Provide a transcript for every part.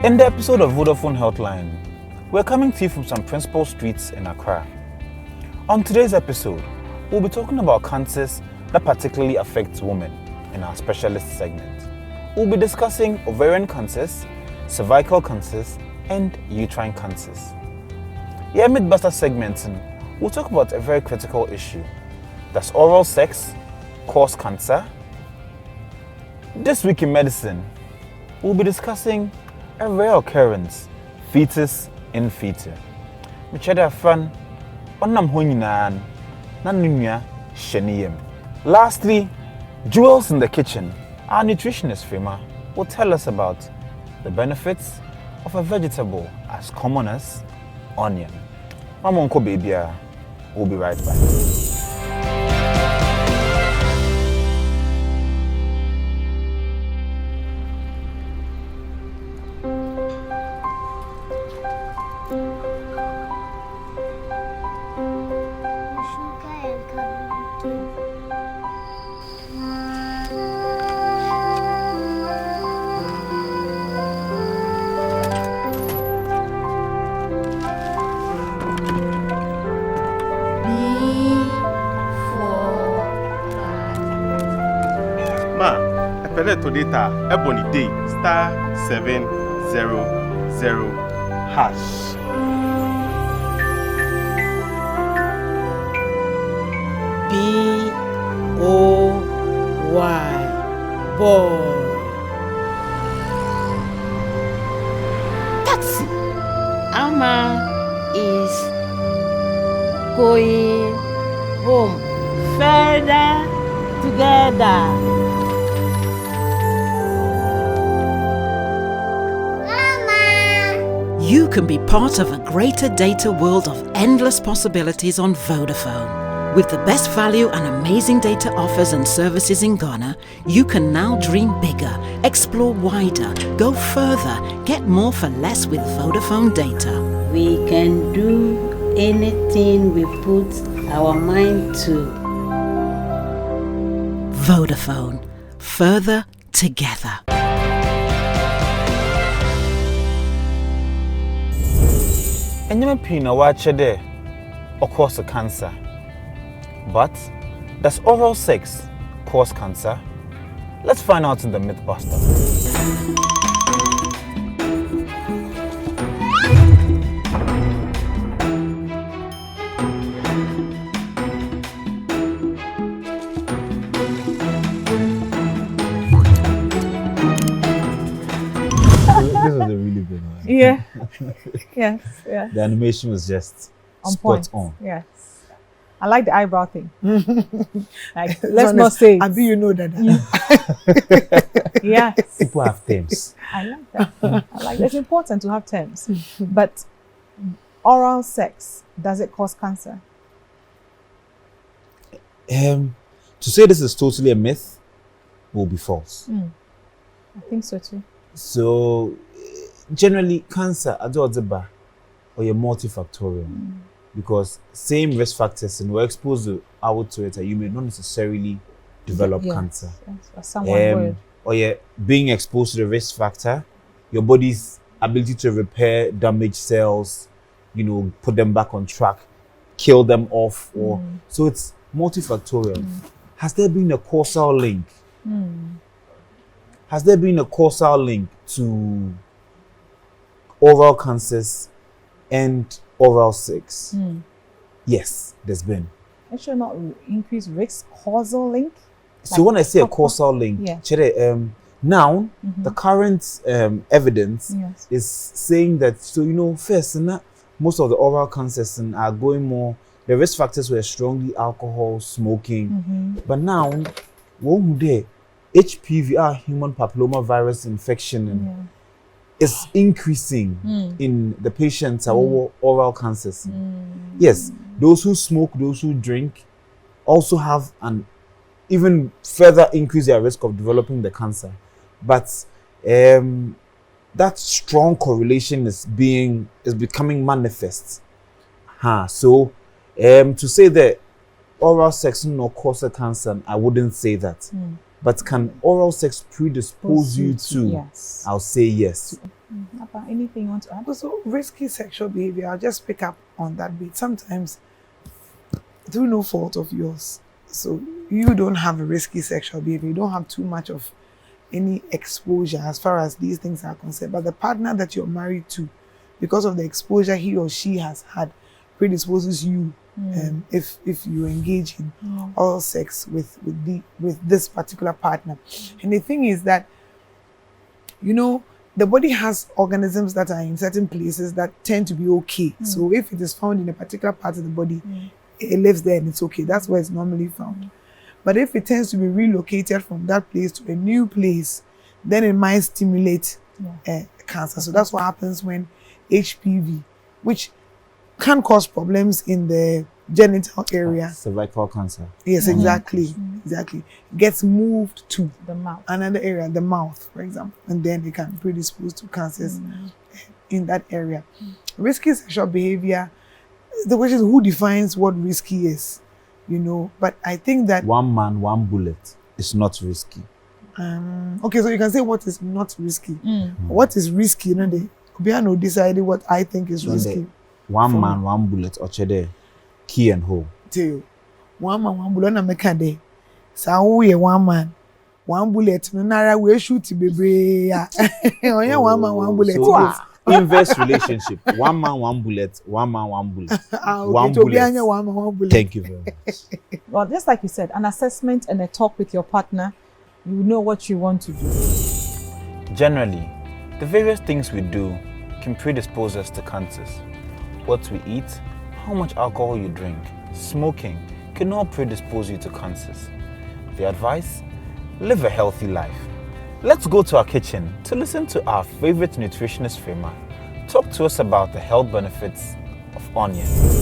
In the episode of Vodafone Healthline, we're coming to you from some principal streets in Accra. On today's episode, we'll be talking about cancers that particularly affect women in our specialist segment. We'll be discussing ovarian cancers, cervical cancers, and uterine cancers. Yeah, mid-buster segment, we'll talk about a very critical issue. Does oral sex cause cancer? This week in medicine, we'll be discussing a rare occurrence, fetus in fetu. Micheda fan, onam honyinan, nanunya sheniyem. Lastly, jewels in the kitchen. Our nutritionist Frema will tell us about the benefits of a vegetable as common as onion. Mamonko baby, we'll be right back. Today, ebony day *700# BOY boy. Taxi. Ama is going home. Further together. You can be part of a greater data world of endless possibilities on Vodafone. With the best value and amazing data offers and services in Ghana, you can now dream bigger, explore wider, go further, get more for less with Vodafone data. We can do anything we put our mind to. Vodafone. Further together. Enyama pina wache de cause cancer. But does oral sex cause cancer? Let's find out in the Mythbuster. This was a really good one. Yeah. Yes. Yeah. The animation was just On spot point. on. Yes. I like the eyebrow thing. Like, let's not say. I do you know that? Yes. People have terms. I like that. I like that. It's important to have terms. But oral sex, does it cause cancer? To say this is totally a myth will be false. I think so too. So, generally, cancer, or you're multifactorial. Because same risk factors and we're exposed out to it, you may not necessarily develop cancer. Yes. Or someone would. Or you're being exposed to the risk factor, your body's ability to repair damaged cells, put them back on track, kill them off, or so it's multifactorial. Has there been a causal link? Has there been a causal link to oral cancers and oral sex? Yes, there's been. It should not increase risk, causal link. So when I say a causal link, now the current evidence is saying that, first, most of the oral cancers are going more, the risk factors were strongly alcohol, smoking, but now, HPV, human papilloma virus infection, is increasing in the patients who oral cancers. Yes, those who smoke, those who drink, also have an even further increase their risk of developing the cancer. But that strong correlation is becoming manifest. So to say that oral sex no cause cancer, I wouldn't say that. But can oral sex predispose you to? Yes. I'll say yes. Papa, anything you want to add? So risky sexual behavior, I'll just pick up on that bit. Sometimes through no fault of yours. So you don't have a risky sexual behavior. You don't have too much of any exposure as far as these things are concerned. But the partner that you're married to, because of the exposure he or she has had, predisposes you if you engage in oral sex with this particular partner. And the thing is that, you know, the body has organisms that are in certain places that tend to be okay. So if it is found in a particular part of the body, it lives there and it's okay. That's where it's normally found. But if it tends to be relocated from that place to a new place, then it might stimulate cancer. So that's what happens when HPV, which can cause problems in the genital area. Cervical cancer. Yes, exactly. Gets moved to The mouth. another area, the mouth, for example, and then it can predispose to cancers in that area. Risky sexual behavior, the question is who defines what risky is, you know, but I think that... One man, one bullet is not risky. Okay, so you can say what is not risky. What is risky, you know, the Obiano decided what I think is risky. One man, one bullet, or chede, key and hole. Tell you, one man, one bullet, na meka de. Sa we one man, one bullet, no nara we shoot baby. Oh yeah, one man, one bullet. So inverse relationship. One man, one bullet. One man, one bullet. One bullet. One man, one bullet. Thank you very much. Well, just like you said, an assessment and a talk with your partner, you know what you want to do. Generally, the various things we do can predispose us to cancers. What we eat, how much alcohol you drink, smoking can all predispose you to cancers. The advice? Live a healthy life. Let's go to our kitchen to listen to our favorite nutritionist, Frema, talk to us about the health benefits of onions.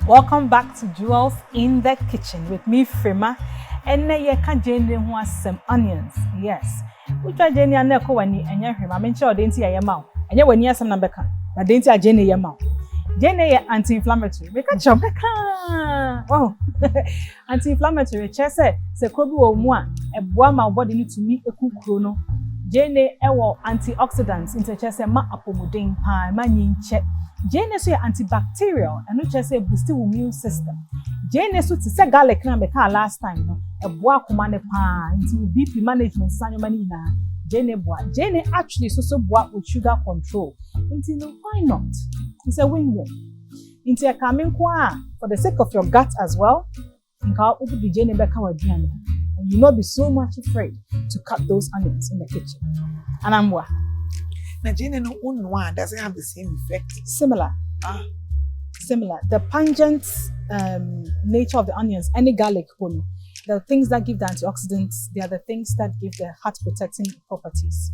Welcome back to Jewels in the Kitchen with me, Frema. And you can join some onions. Yes. Which are Jenny and Neko when you and your him. I mentioned dainty a mouth. And you when you have some number can. But dainty a Jenny a mouth. Jenny anti-inflammatory. We can jump. Oh, anti-inflammatory. Chess se kobi o mua. A boa my body need to meet a cool chrono. Jenny ewo antioxidants into chess ma apomudin pa maninche. Jane so antibacterial and which say boost the immune system. Jane so to say garlic na me ka last time no e boa kuma ne pa into BP management sanyo mani na Jane boa. Jane actually so boa with sugar control. Into no why not? It's a win-win. Into a coming kwa for the sake of your gut as well. Nka obu di Jane beka waduane. And you not be so much afraid to cut those onions in the kitchen. And I'm what? Nigeria no one doesn't have the same effect. Similar. Similar. The pungent nature of the onions, any garlic, the things that give the antioxidants, they are the things that give the heart protecting properties.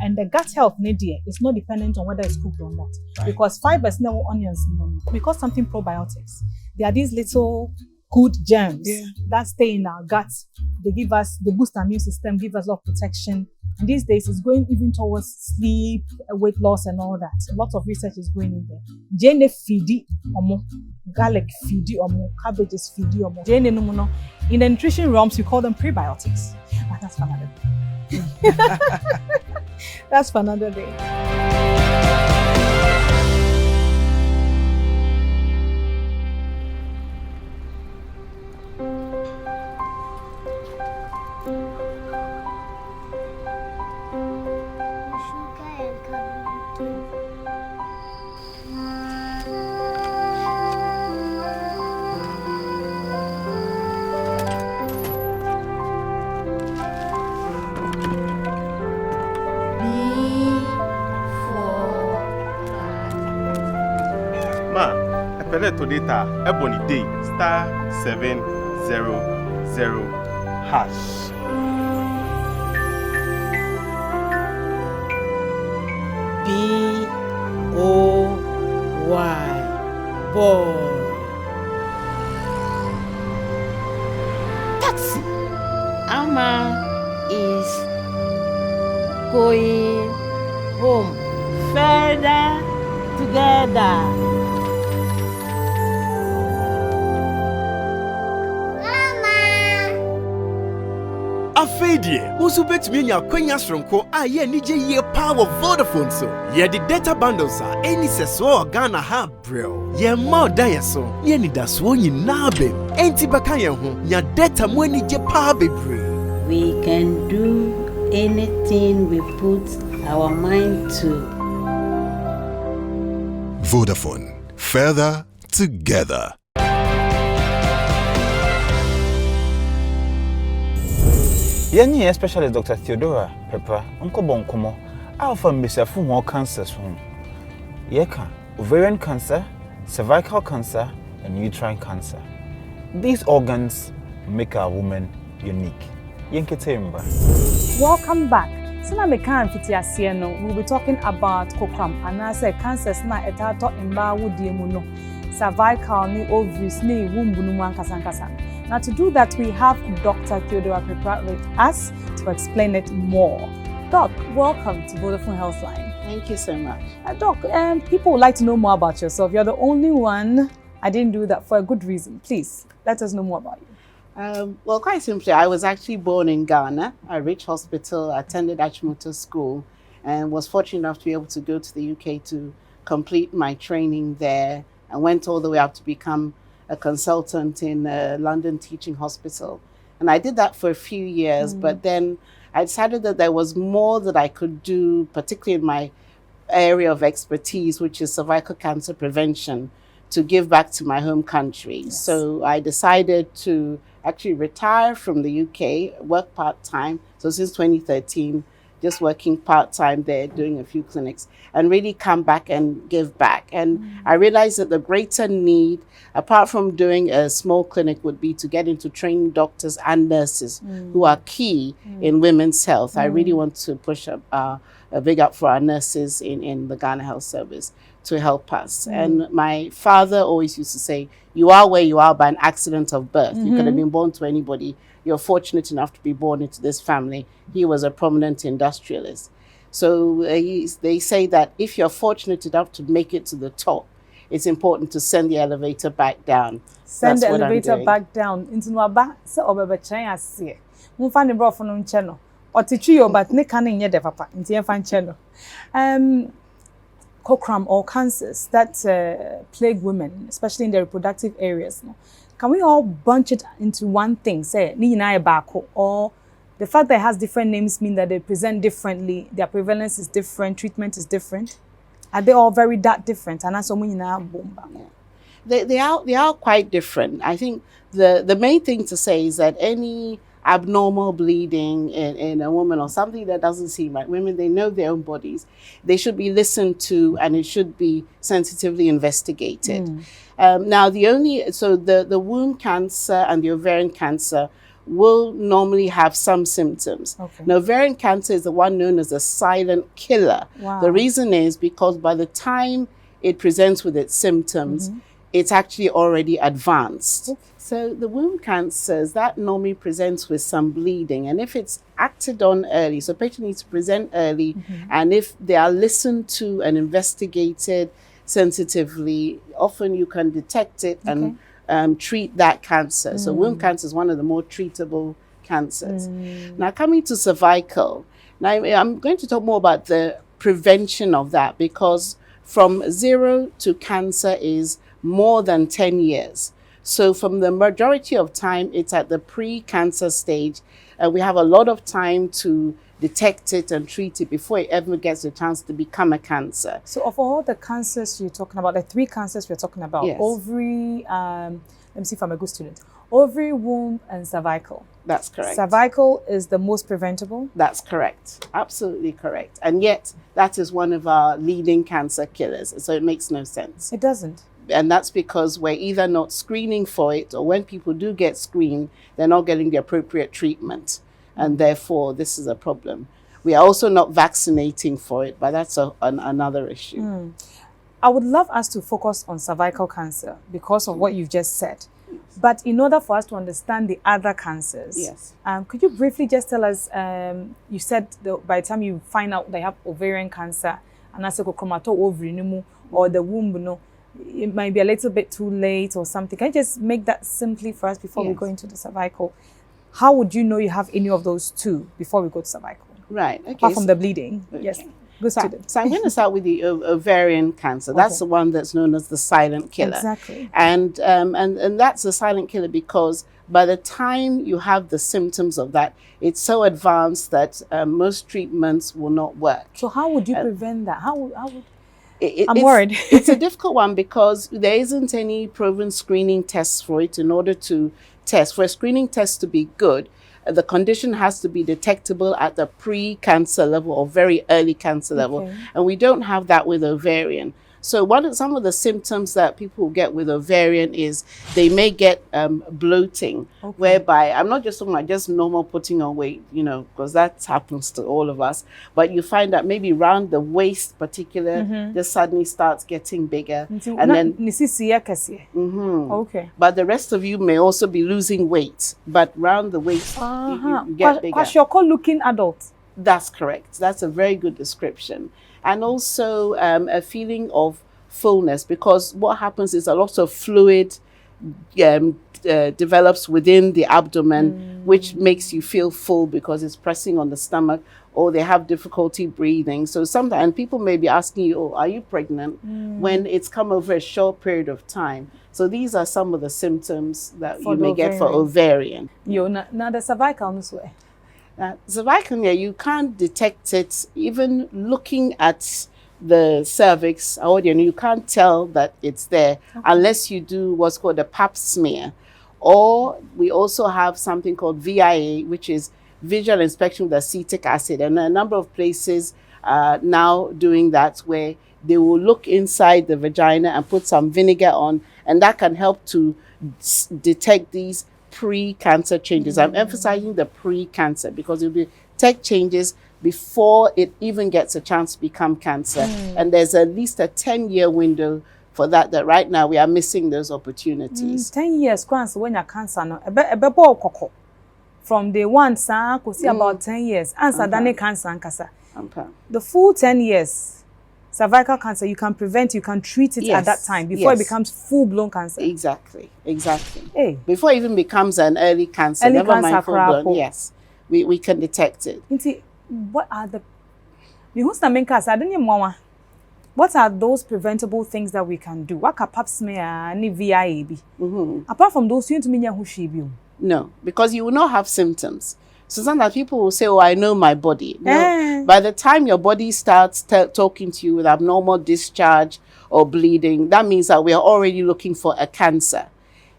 And the gut health nadia is not dependent on whether it's cooked or not. Right. Because fibers, no onions, because something probiotics. They are these little good germs that stay in our guts. They give us, they boost our immune system, give us a lot of protection. And these days, it's going even towards sleep, weight loss, and all that. A lot of research is going in there. Jene feedi omo, garlic feedi omo, cabbages feedi omo. Jene no. In the nutrition realms, you call them prebiotics. But that's for another day. That's for another day. To data ebony day *700# BOY boy. Taxi. Ama is going home, further together. Afedie, usu betumi nya kwanya sronko a ye nije ye power Vodafone so. Ye the data bundles are any seso Ghana ha bro. Ye ma da so. Ye ni da so nyina bem. Enti baka ye ho nya data mo ani je power bebre. We can do anything we put our mind to. Vodafone, further together. Yenye especially Dr. Theodora Pepper, Uncle Bonkomo, alpha Mr. More cancers from Yeka, ovarian cancer, cervical cancer, and uterine cancer. These organs make our woman unique. Welcome back. Sina me kan fiti ase no, we'll be talking about kokram and I say cancers na etato imba wudie mu no. Cervical ni ovaries ni womb nu ankasa. Now to do that we have Dr. Theodora Pepper with us to explain it more. Doc, welcome to Vodafone Healthline. Thank you so much. Doc, people would like to know more about yourself. You're the only one. I didn't do that for a good reason. Please, let us know more about you. Well, quite simply, I was actually born in Ghana, a rich hospital, attended Achimota School, and was fortunate enough to be able to go to the UK to complete my training there, and went all the way up to become a consultant in a London teaching hospital. And I did that for a few years, but then I decided that there was more that I could do, particularly in my area of expertise, which is cervical cancer prevention, to give back to my home country. Yes. So I decided to actually retire from the UK, work part-time. So since 2013, just working part-time there, doing a few clinics, and really come back and give back. And I realized that the greater need, apart from doing a small clinic, would be to get into training doctors and nurses who are key in women's health. I really want to push a big up for our nurses in the Ghana Health Service to help us. And my father always used to say, you are where you are by an accident of birth. You could have been born to anybody. You're fortunate enough to be born into this family. He was a prominent industrialist. So they say that if you're fortunate enough to make it to the top, it's important to send the elevator back down. Send the elevator back down. Into Nwaba, se obebe chen ase. Mfa ne brofo no nche no. Otichi yo but ne kan nye de papa. Nti enfa nche no. Kokram or cancers that plague women, especially in the reproductive areas. No? Can we all bunch it into one thing? Say, ni na bako, or the fact that it has different names mean that they present differently, their prevalence is different, treatment is different. Are they all very that different? And that's bomba. They are quite different. I think the main thing to say is that any abnormal bleeding in a woman or something that doesn't seem right. Women, they know their own bodies. They should be listened to and it should be sensitively investigated. Now, the womb cancer and the ovarian cancer will normally have some symptoms. Okay. Now, ovarian cancer is the one known as a silent killer. Wow. The reason is because by the time it presents with its symptoms, it's actually already advanced. Okay. So the womb cancers, that normally presents with some bleeding. And if it's acted on early, so patient needs to present early, and if they are listened to and investigated sensitively, often you can detect it and treat that cancer. So womb cancer is one of the more treatable cancers. Now coming to cervical, now I'm going to talk more about the prevention of that, because from zero to cancer is more than 10 years. So from the majority of time, it's at the pre-cancer stage, and we have a lot of time to detect it and treat it before it ever gets a chance to become a cancer. So of all the cancers you're talking about, the three cancers we're talking about, yes. Ovary, let me see if I'm a good student, ovary, womb, and cervical. That's correct. Cervical is the most preventable? That's correct. Absolutely correct. And yet, that is one of our leading cancer killers. So it makes no sense. It doesn't. And that's because we're either not screening for it, or when people do get screened, they're not getting the appropriate treatment. And therefore, this is a problem. We are also not vaccinating for it, but that's another issue. I would love us to focus on cervical cancer because of what you've just said. But in order for us to understand the other cancers, Yes. Could you briefly just tell us, you said by the time you find out they have ovarian cancer, and as a ovary or the womb, no, it might be a little bit too late or something. Can you just make that simply for us before we go into the cervical? How would you know you have any of those two before we go to cervical? Right. Okay. Apart from the bleeding. Okay. Yes. Good student. So I'm going to start with the ovarian cancer. That's the one that's known as the silent killer. Exactly. And that's the silent killer because by the time you have the symptoms of that, it's so advanced that most treatments will not work. So how would you prevent that? How would I'm worried. It's a difficult one because there isn't any proven screening tests for it in order to test. For a screening test to be good, the condition has to be detectable at the pre-cancer level or very early cancer level. And we don't have that with ovarian. So some of the symptoms that people get with ovarian is they may get bloating, whereby I'm not just talking about just normal putting on weight, because that happens to all of us. But you find that maybe around the waist particular, just suddenly starts getting bigger. And then but the rest of you may also be losing weight, but around the waist you get bigger. Because you're looking adult. That's correct. That's a very good description. And also a feeling of fullness, because what happens is a lot of fluid develops within the abdomen, which makes you feel full because it's pressing on the stomach, or they have difficulty breathing. So sometimes people may be asking you, are you pregnant? When it's come over a short period of time. So these are some of the symptoms that you may get for ovarian. Now the cervical way. Cervical, you can't detect it even looking at the cervix. You can't tell that it's there unless you do what's called a pap smear. Or we also have something called VIA, which is visual inspection with acetic acid. And a number of places are now doing that, where they will look inside the vagina and put some vinegar on, and that can help to detect these pre-cancer changes. I'm emphasizing the pre-cancer because it will detect changes before it even gets a chance to become cancer. And there's at least a 10-year window for that right now we are missing those opportunities. 10 years, when you're cancer, from day one, could see about 10 years. Answer than cancer. The full 10 years. Cervical cancer, you can prevent, you can treat it at that time before it becomes full-blown cancer. Exactly. Hey. Before it even becomes an early cancer, never mind full-blown. Yes, we can detect it. What are what are those preventable things that we can do? What can pap smear and VIA be? Apart from those, you need No, because you will not have symptoms. So sometimes people will say, I know my body. No, by the time your body starts talking to you with abnormal discharge or bleeding, that means that we are already looking for a cancer.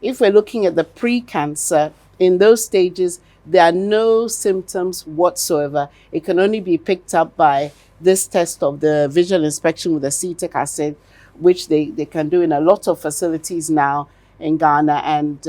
If we're looking at the pre-cancer, in those stages, there are no symptoms whatsoever. It can only be picked up by this test of the visual inspection with acetic acid, which they can do in a lot of facilities now in Ghana, and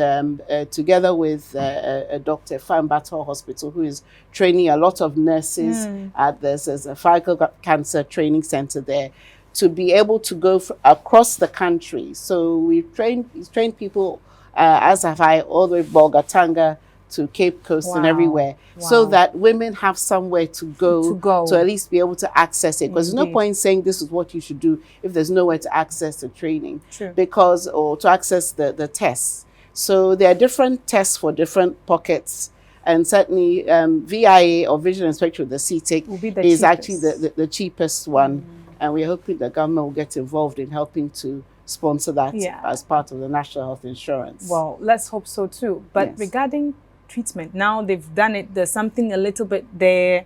together with Dr. Fambato Hospital, who is training a lot of nurses at this as a cervical cancer training center there, to be able to go across the country. So we've trained people, as have I, all the way Bolgatanga to Cape Coast and everywhere, so that women have somewhere to go to at least be able to access it. Because there's no point saying this is what you should do if there's nowhere to access the training, or to access the tests. So there are different tests for different pockets, and certainly VIA or visual inspection with the CTIC is actually the cheapest one, and we're hoping the government will get involved in helping to sponsor that as part of the National Health Insurance. Well, let's hope so too. But regarding treatment, now they've done it, there's something a little bit there.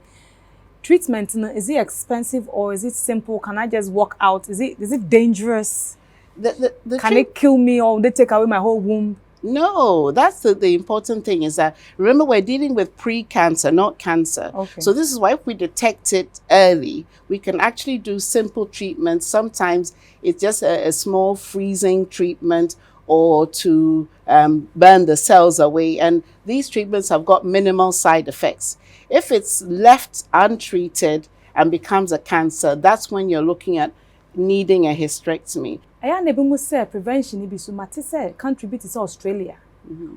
Treatment, is it expensive or is it simple? Can I just walk out? Is it dangerous? Can it kill me, or they take away my whole womb? No, that's the important thing, is that, remember, we're dealing with pre-cancer, not cancer. So this is why if we detect it early, we can actually do simple treatments. Sometimes it's just a small freezing treatment, or to burn the cells away. And these treatments have got minimal side effects. If it's left untreated and becomes a cancer, that's when you're looking at needing a hysterectomy. I never must say prevention be so much say contribute to Australia.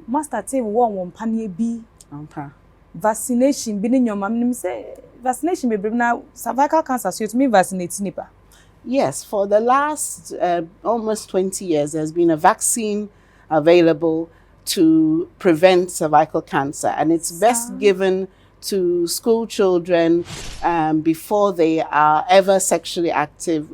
Master say one panye be vaccination be in your mom say vaccination be now cervical cancer so to me vaccinate nipa. Yes, for the last almost 20 years, there's been a vaccine available to prevent cervical cancer, and it's best given to school children before they are ever sexually active.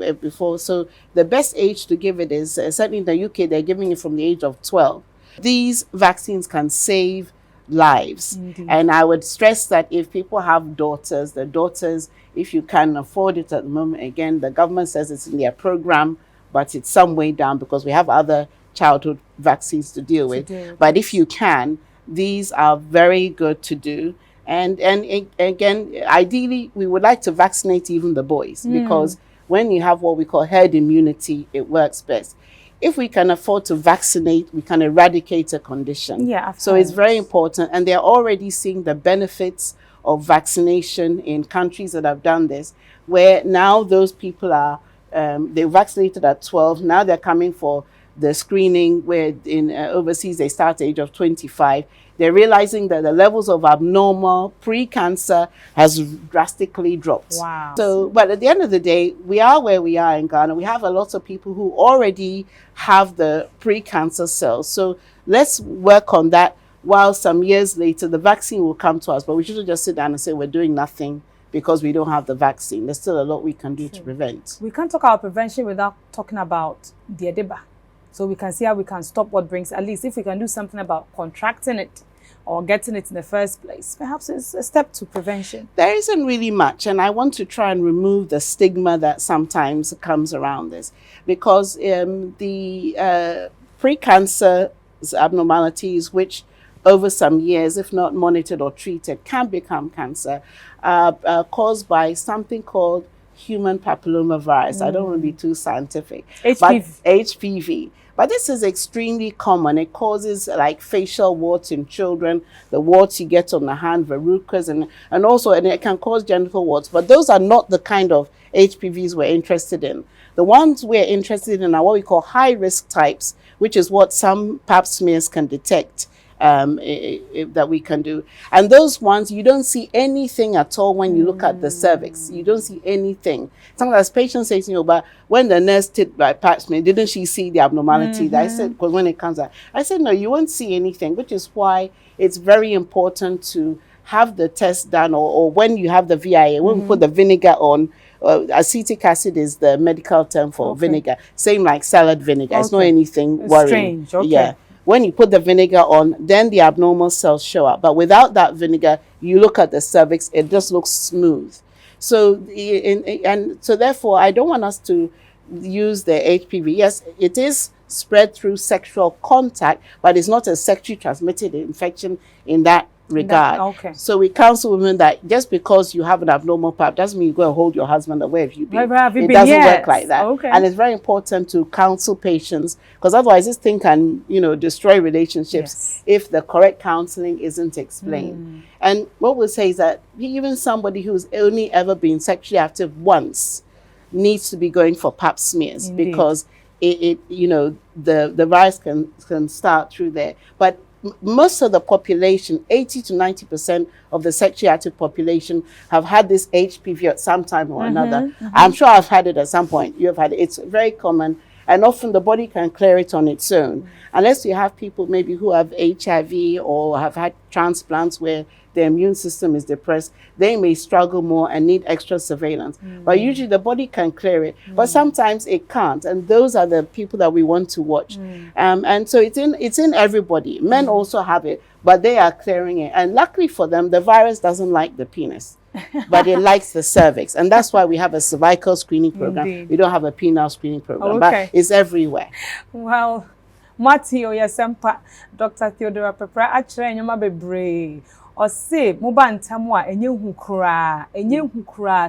So the best age to give it is, certainly in the UK, they're giving it from the age of 12. These vaccines can save lives. Indeed. And I would stress that if people have daughters, the daughters, if you can afford it at the moment, again, the government says it's in their program, but it's some way down because we have other childhood vaccines to deal with. But if you can, these are very good to do. And again, ideally, we would like to vaccinate even the boys because when you have what we call herd immunity, it works best. If we can afford to vaccinate, we can eradicate a condition. Yeah. So it's very important. And they're already seeing the benefits of vaccination in countries that have done this, where now those people are, they vaccinated at 12. Now they're coming for the screening where in overseas they start at the age of 25. They're realizing that the levels of abnormal pre-cancer has drastically dropped. Wow. So, but at the end of the day, we are where we are in Ghana. We have a lot of people who already have the pre-cancer cells. So let's work on that while some years later, the vaccine will come to us. But we shouldn't just sit down and say we're doing nothing because we don't have the vaccine. There's still a lot we can do to prevent. We can't talk about prevention without talking about the edema. So we can see how we can stop what brings, at least if we can do something about contracting it or getting it in the first place, perhaps it's a step to prevention. There isn't really much, and I want to try and remove the stigma that sometimes comes around this, because the pre-cancer abnormalities, which over some years, if not monitored or treated, can become cancer, caused by something called human papillomavirus. I don't want to be too scientific. HPV. But this is extremely common. It causes like facial warts in children, the warts you get on the hand, verrucas, and also it can cause genital warts. But those are not the kind of HPVs we're interested in. The ones we're interested in are what we call high-risk types, which is what some pap smears can detect. That we can do. And those ones, you don't see anything at all when you look at the cervix. You don't see anything. Sometimes patients say to me, but when the nurse did my pap smear, didn't she see the abnormality? I said, because when it comes out, I said, no, you won't see anything, which is why it's very important to have the test done, or when you have the VIA, when we put the vinegar on, acetic acid is the medical term for vinegar, same like salad vinegar. It's not anything worrying. Strange, Yeah. When you put the vinegar on, then the abnormal cells show up. But without that vinegar, you look at the cervix, it just looks smooth. So, so therefore, I don't want us to use the HPV. Yes, it is spread through sexual contact, but it's not a sexually transmitted infection in that regard. So we counsel women that just because you have an abnormal pap doesn't mean you go and hold your husband away if you be. It doesn't work like that. And it's very important to counsel patients, because otherwise this thing can, destroy relationships if the correct counseling isn't explained. And what we'll say is that even somebody who's only ever been sexually active once needs to be going for pap smears. Indeed. Because the virus can start through there. But most of the population, 80 to 90% of the sexually active population, have had this HPV at some time or another. I'm sure I've had it at some point. You have had it. It's very common. And often the body can clear it on its own. Unless you have people maybe who have HIV or have had transplants where their immune system is depressed, they may struggle more and need extra surveillance. But usually the body can clear it, but sometimes it can't. And those are the people that we want to watch. And so it's in everybody. Men also have it, but they are clearing it. And luckily for them, the virus doesn't like the penis, but it likes the cervix. And that's why we have a cervical screening program. Indeed. We don't have a penile screening program, but it's everywhere. Well, Mati Oyasempa, Dr. Theodora Pepra, actually, you're my brave. Or say, Muban Tamwa, and you who cry,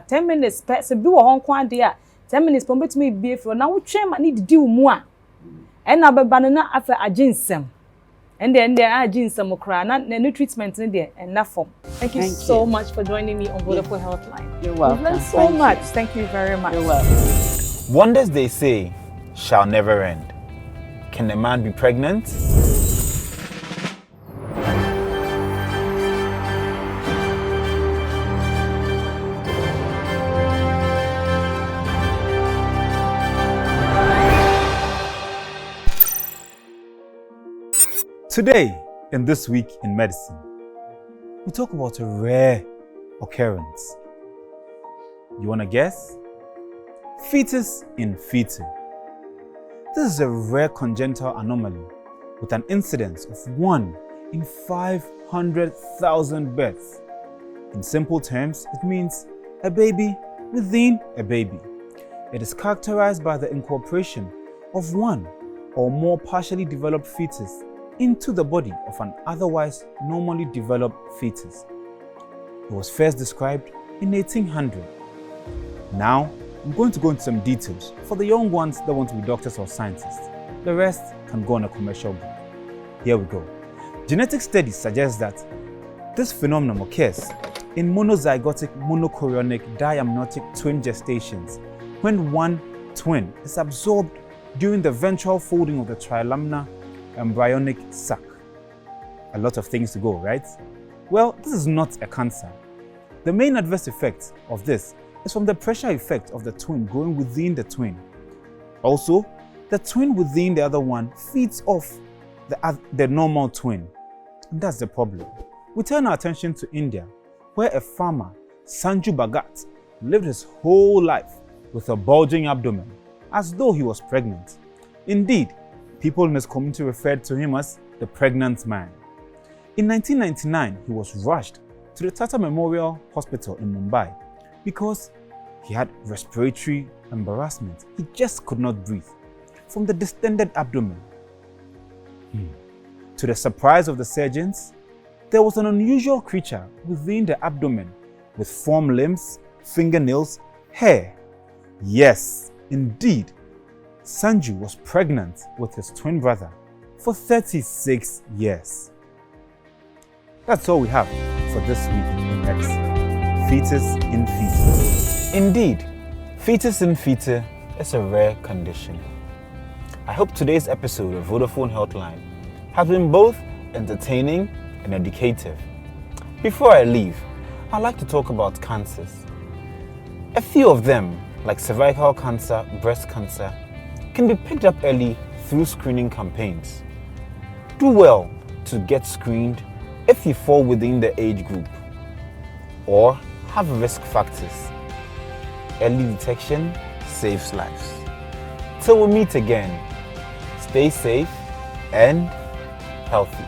10 minutes, pets, a do a Hong Kong dear, 10 minutes, permit me be for now, which I need to do more. And I'll be banana after a ginseng. And then there are ginseng cry, not the treatment in there, and nothing. Thank you so much for joining me on Vodafone Healthline. You're welcome. We've learned so much. Thank you very much. You're welcome. Wonders, they say, shall never end. Can a man be pregnant? Today, in This Week in Medicine, we talk about a rare occurrence. You wanna guess? Fetus in fetu. This is a rare congenital anomaly with an incidence of 1 in 500,000 births. In simple terms, it means a baby within a baby. It is characterized by the incorporation of one or more partially developed fetus into the body of an otherwise normally developed fetus. It was first described in 1800. Now, I'm going to go into some details for the young ones that want to be doctors or scientists. The rest can go on a commercial break. Here we go. Genetic studies suggest that this phenomenon occurs in monozygotic monochorionic diamniotic twin gestations when one twin is absorbed during the ventral folding of the trilaminar embryonic sac. A lot of things to go, right? Well, this is not a cancer. The main adverse effect of this is from the pressure effect of the twin growing within the twin. Also, the twin within the other one feeds off the normal twin. And that's the problem. We turn our attention to India, where a farmer, Sanju Bhagat, lived his whole life with a bulging abdomen, as though he was pregnant. Indeed, people in his community referred to him as the pregnant man. In 1999, he was rushed to the Tata Memorial Hospital in Mumbai because he had respiratory embarrassment. He just could not breathe from the distended abdomen. To the surprise of the surgeons, there was an unusual creature within the abdomen with formed limbs, fingernails, hair. Yes, indeed, Sanju was pregnant with his twin brother for 36 years. That's all we have for this week in medicine. Fetus in fetu. Indeed, fetus in fetu is a rare condition. I hope today's episode of Vodafone Healthline has been both entertaining and educative. Before I leave, I'd like to talk about cancers. A few of them, like cervical cancer, breast cancer, can be picked up early through screening campaigns. Do well to get screened if you fall within the age group or have risk factors. Early detection saves lives. Till we meet again, stay safe and healthy.